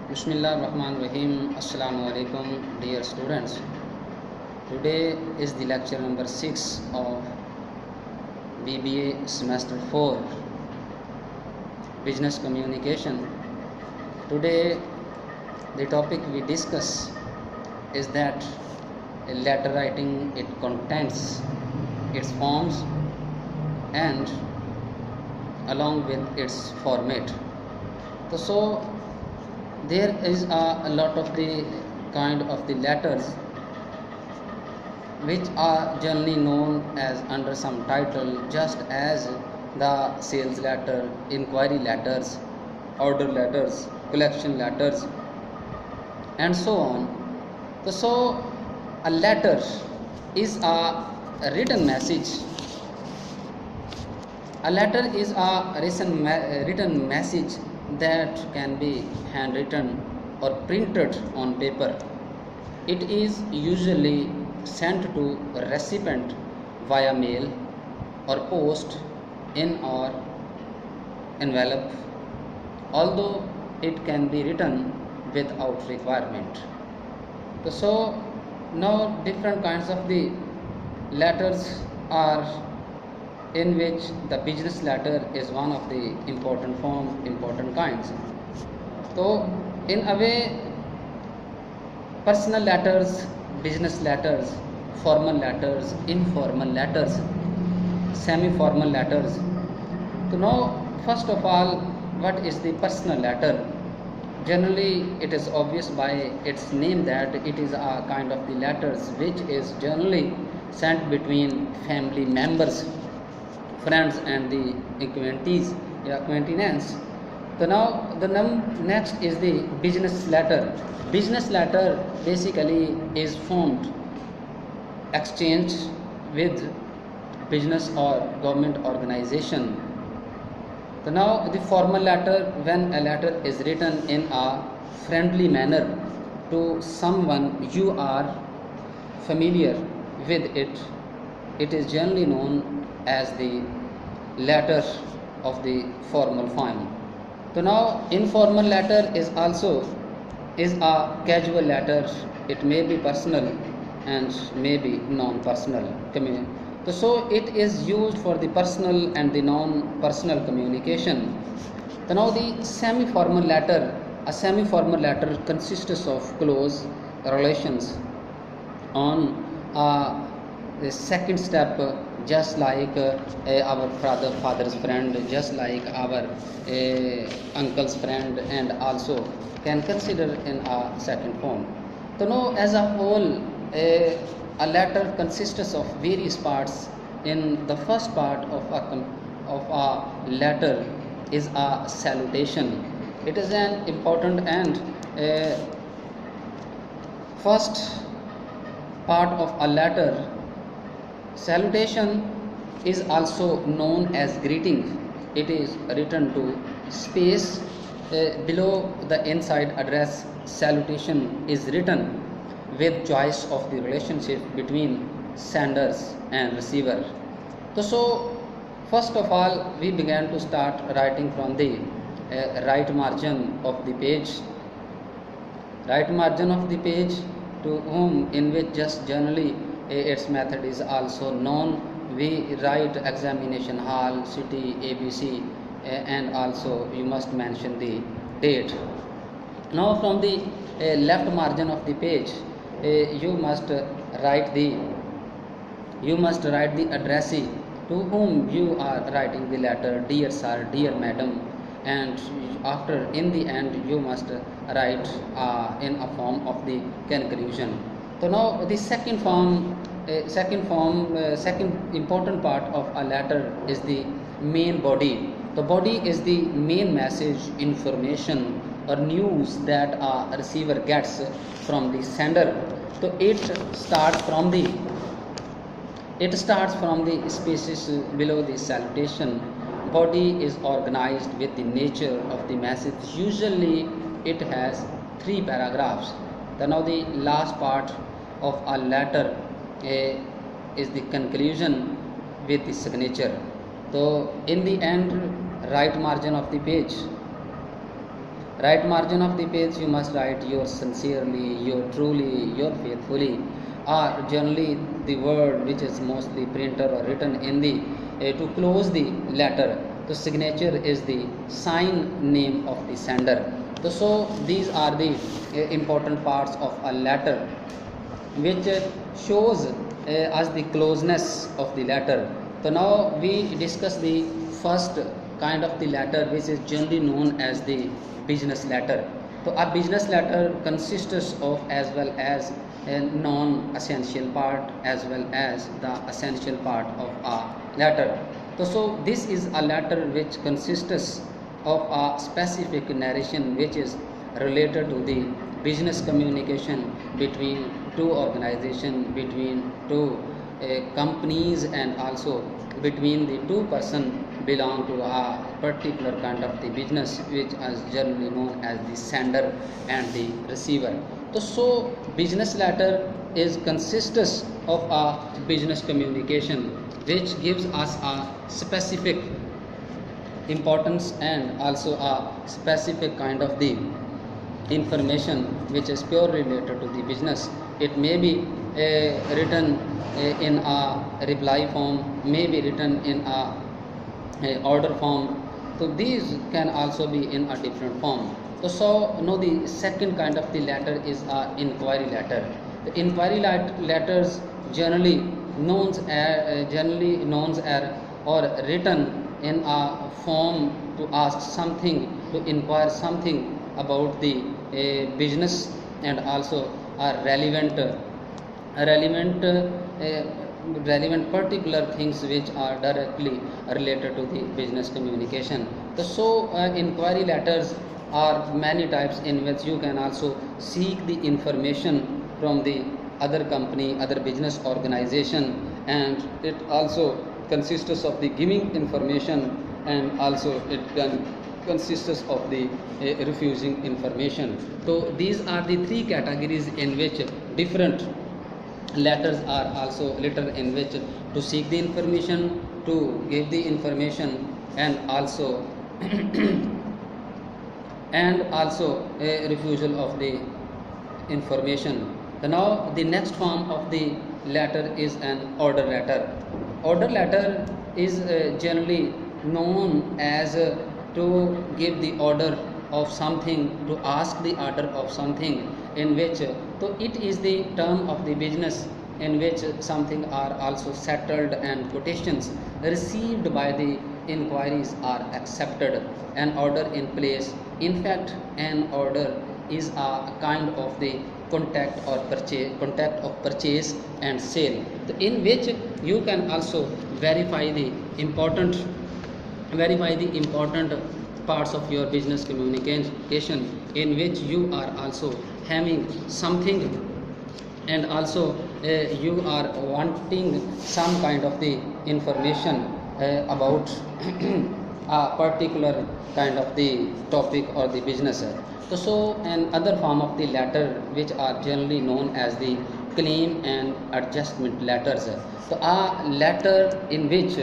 Bismillahirrahmanirrahim. Assalamu alaikum, dear students. Today is the lecture number 6 of BBA semester 4, Business Communication. Today, the topic we discuss is that letter writing, its contents, its forms, and along with its format. So there is a lot of the kind of the letters which are generally known as under some title, just as the sales letter, inquiry letters, order letters, collection letters, and so on. So a letter is a written message. A letter is a written message that can be handwritten or printed on paper. It is usually sent to a recipient via mail or post in or envelope, although it can be written without requirement. So now different kinds of the letters are, in which the business letter is one of the important kinds. So in a way, personal letters, business letters, formal letters, informal letters, semi-formal letters. So now, first of all, what is the personal letter? Generally, it is obvious by its name that it is a kind of the letters which is generally sent between family members, friends, and the acquaintance. So now the next is the business letter. Business letter basically is formed, exchanged with business or government organization. So now the formal letter, when a letter is written in a friendly manner to someone you are familiar with it is generally known as the letter of the formal form. So now informal letter is a casual letter. It may be personal and may be non-personal. So it is used for the personal and the non-personal communication. So now the semi-formal letter. A semi-formal letter consists of close relations on the second step, just like our father's friend, just like our uncle's friend, and also can consider in a second form. So now as a whole, a letter consists of various parts. In the first part of a letter is a salutation. It is an important and first part of a letter. Salutation is also known as greeting. It is written to space below the inside address. Salutation is written with choice of the relationship between senders and receiver. So first of all, we began to start writing from the right margin of the page. Right margin of the page, to whom, in which just generally its method is also known. We write examination hall, city, ABC, and also you must mention the date. Now from the left margin of the page, you must write the addressee to whom you are writing the letter, dear sir, dear madam, and after, in the end, you must write in a form of the conclusion. So now the second important part of a letter is the main body. The body is the main message, information, or news that a receiver gets from the sender. So it starts from the spaces below the salutation. Body is organized with the nature of the message. Usually it has 3 paragraphs. Then now the last part of a letter is the conclusion with the signature. So in the end, right margin of the page, Right margin of the page you must write your sincerely, your truly, your faithfully, or generally the word which is mostly printed or written in the to close the letter. The signature is the sign name of the sender. So these are the important parts of a letter which shows us the closeness of the letter. So now we discuss the first kind of the letter, which is generally known as the business letter. So a business letter consists of as well as a non-essential part as well as the essential part of a letter. So this is a letter which consists of a specific narration which is related to the business communication between two organizations, between two companies, and also between the two person belong to a particular kind of the business which is generally known as the sender and the receiver. So business letter is consists of a business communication which gives us a specific importance and also a specific kind of the information which is purely related to the business. It may be written in a reply form, may be written in a order form. So these can also be in a different form. So now the second kind of the letter is a inquiry letter. The inquiry letters generally known as or written in a form to ask something, to inquire something about the business, and also are relevant particular things which are directly related to the business communication. So inquiry letters are many types in which you can also seek the information from the other company, other business organization, and it also consists of the giving information, and also it can consists of the refusing information. So these are the three categories in which different letters are also letter in which to seek the information, to give the information, and also and also a refusal of the information. So now the next form of the letter is an order letter. Order letter is generally known as to give the order of something, to ask the order of something, in which so it is the term of the business in which something are also settled and quotations received by the inquiries are accepted, an order in place. In fact, an order is a kind of the contract of purchase and sale, in which you can also verify the important parts of your business communication, in which you are also having something, and also you are wanting some kind of the information about a particular kind of the topic or the business. So another form of the letter which are generally known as the claim and adjustment letters. So a letter in which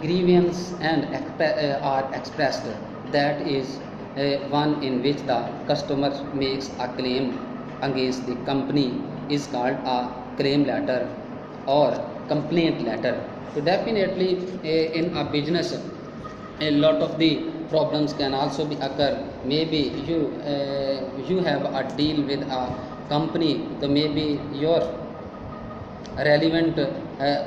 grievance and are expressed, that is one in which the customer makes a claim against the company, is called a claim letter or complaint letter. So definitely in a business a lot of the problems can also be occur. Maybe you have a deal with a company, so maybe your relevant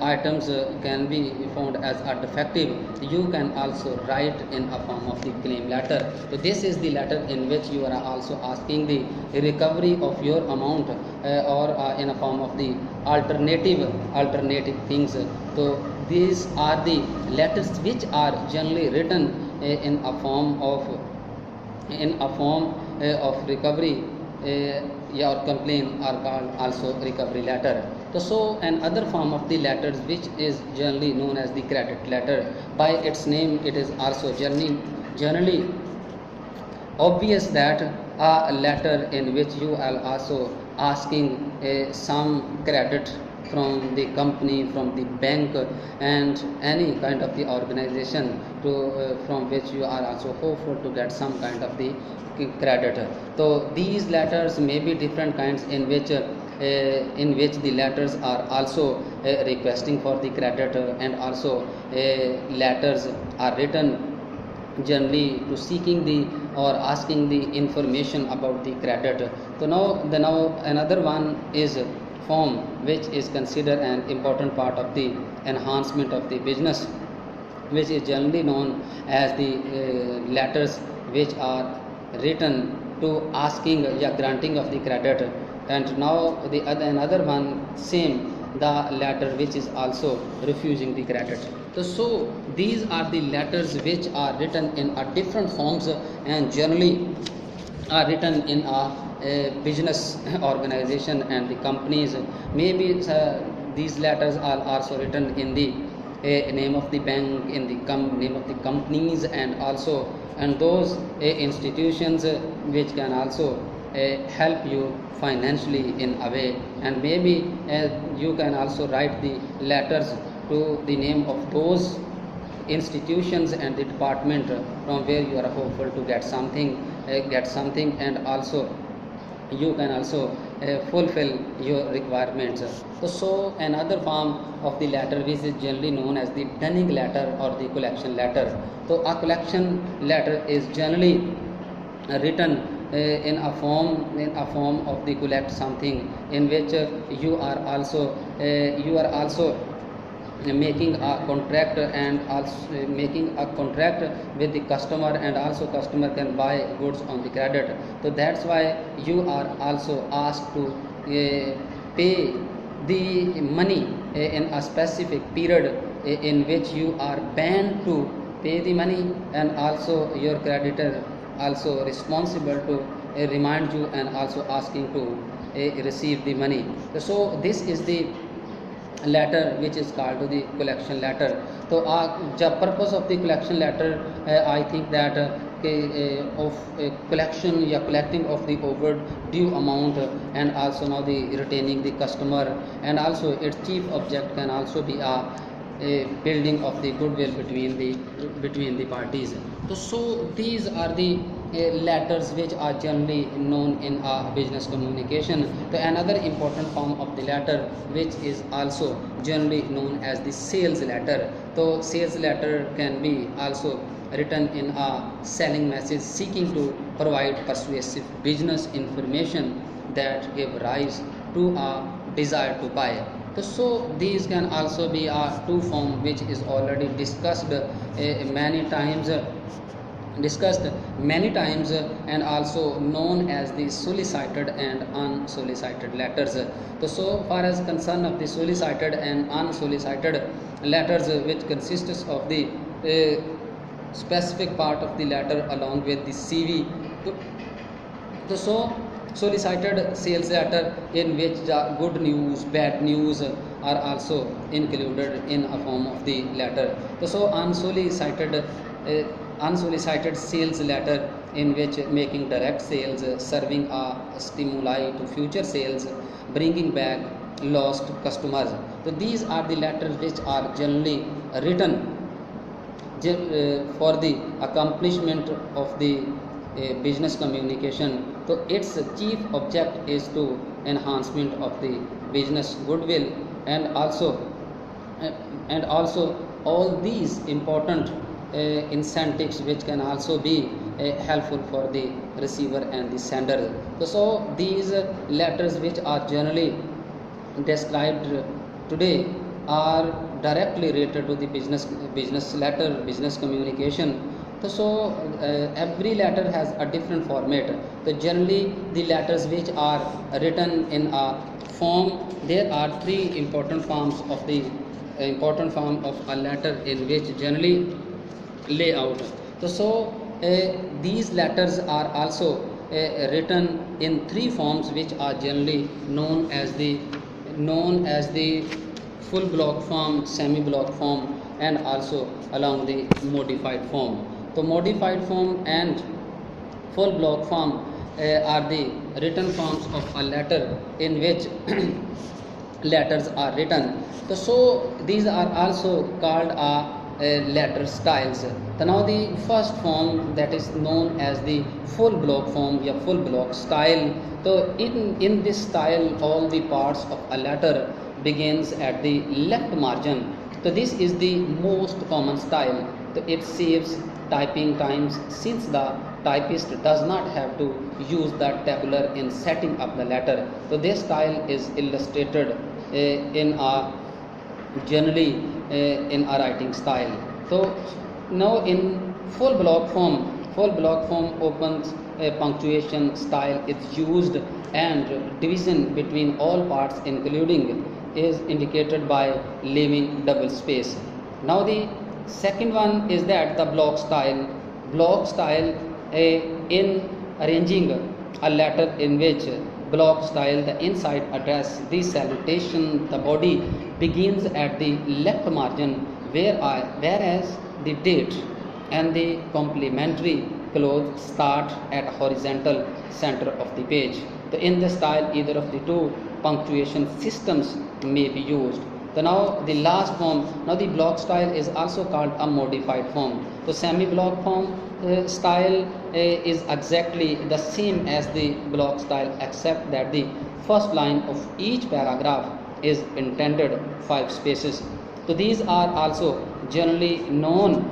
items can be found as a defective. You can also write in a form of the claim letter. So this is the letter in which you are also asking the recovery of your amount or in a form of the alternative things. So these are the letters which are generally written in a form of recovery or complaint are called also recovery letter. So another form of the letters which is generally known as the credit letter. By its name it is also generally obvious that a letter in which you are also asking some credit from the company, from the bank, and any kind of the organization to from which you are also hopeful to get some kind of the credit. So these letters may be different kinds in which the letters are also requesting for the credit, and also letters are written generally to seeking the or asking the information about the credit. So now another one is form, which is considered an important part of the enhancement of the business, which is generally known as the letters which are written to asking granting of the credit. And now the another one same, the letter which is also refusing the credit. So these are the letters which are written in a different forms, and generally are written in a business organization and the companies. Maybe these letters are also written in the name of the bank, in the name of the companies, and also and those institutions which can also help you financially in a way. And maybe you can also write the letters to the name of those institutions and the department from where you are hopeful to get something, and also you can also fulfill your requirements. So another form of the letter which is generally known as the dunning letter or the collection letter. So a collection letter is generally written in a form of the collect something, in which you are also making a contract, and also making a contract with the customer, and also customer can buy goods on the credit. So that's why you are also asked to pay the money in a specific period in which you are bound to pay the money, and also your creditor also responsible to remind you and also asking to receive the money. So this is the letter which is called to the collection letter. So the purpose of the collection letter, I think that of collection, collecting of the overdue amount, and also now the retaining the customer, and also its chief object can also be a building of the goodwill between the parties. So these are the letters which are generally known in a business communication. So another important form of the letter which is also generally known as the sales letter. So sales letter can be also written in a selling message seeking to provide persuasive business information that give rise to a desire to buy. So these can also be a two form which is already discussed many times, and also known as the solicited and unsolicited letters. So far as concern of the solicited and unsolicited letters, which consists of the specific part of the letter along with the CV. So solicited sales letter, in which the good news, bad news are also included in a form of the letter. So unsolicited sales letter, in which making direct sales, serving a stimuli to future sales, bringing back lost customers. So these are the letters which are generally written for the accomplishment of the business communication. So its chief object is to enhancement of the business goodwill, and also all these important incentives which can also be helpful for the receiver and the sender. So these letters which are generally described today are directly related to the business letter, business communication. So every letter has a different format. So generally the letters which are written in a form, there are three important forms of a letter in which generally layout. So these letters are also written in three forms which are generally known as the full block form, semi block form, and also along the modified form. So modified form and full block form are the written forms of a letter, in which letters are written. So these are also called letter styles. So now the first form, that is known as the full block form या full block style. So in this style all the parts of a letter begins at the left margin. So this is the most common style. So it saves typing times since the typist does not have to use the tabular in setting up the letter. So this style is illustrated in a generally in a writing style. So now in full block form opens punctuation style is used, and division between all parts including is indicated by leaving double space. Now the second one is that the block style in arranging a letter in which block style, the inside address, the salutation, the body begins at the left margin, whereas the date and the complementary clause start at horizontal center of the page. So in this style either of the two punctuation systems may be used. So now the last form, now the block style is also called a modified form. So semi block form style is exactly the same as the block style, except that the first line of each paragraph is intended 5 spaces. So these are also generally known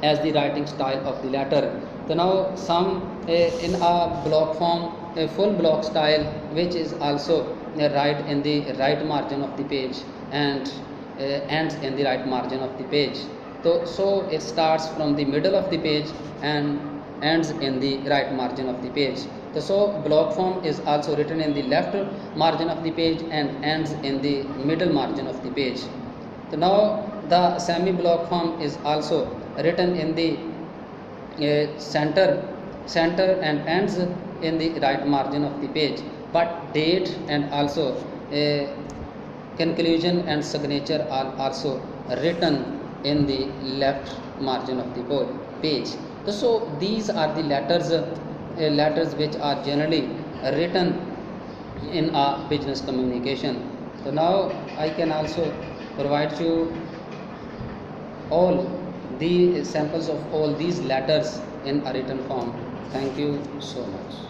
as the writing style of the letter. So now some in a block form, a full block style, which is also right in the right margin of the page and ends in the right margin of the page. So it starts from the middle of the page and ends in the right margin of the page. So block form is also written in the left margin of the page and ends in the middle margin of the page. So now the semi block form is also written in the center and ends in the right margin of the page, but date and also conclusion and signature are also written in the left margin of the page. So these are the letters which are generally written in a business communication. So now I can also provide you all the samples of all these letters in a written form. Thank you so much.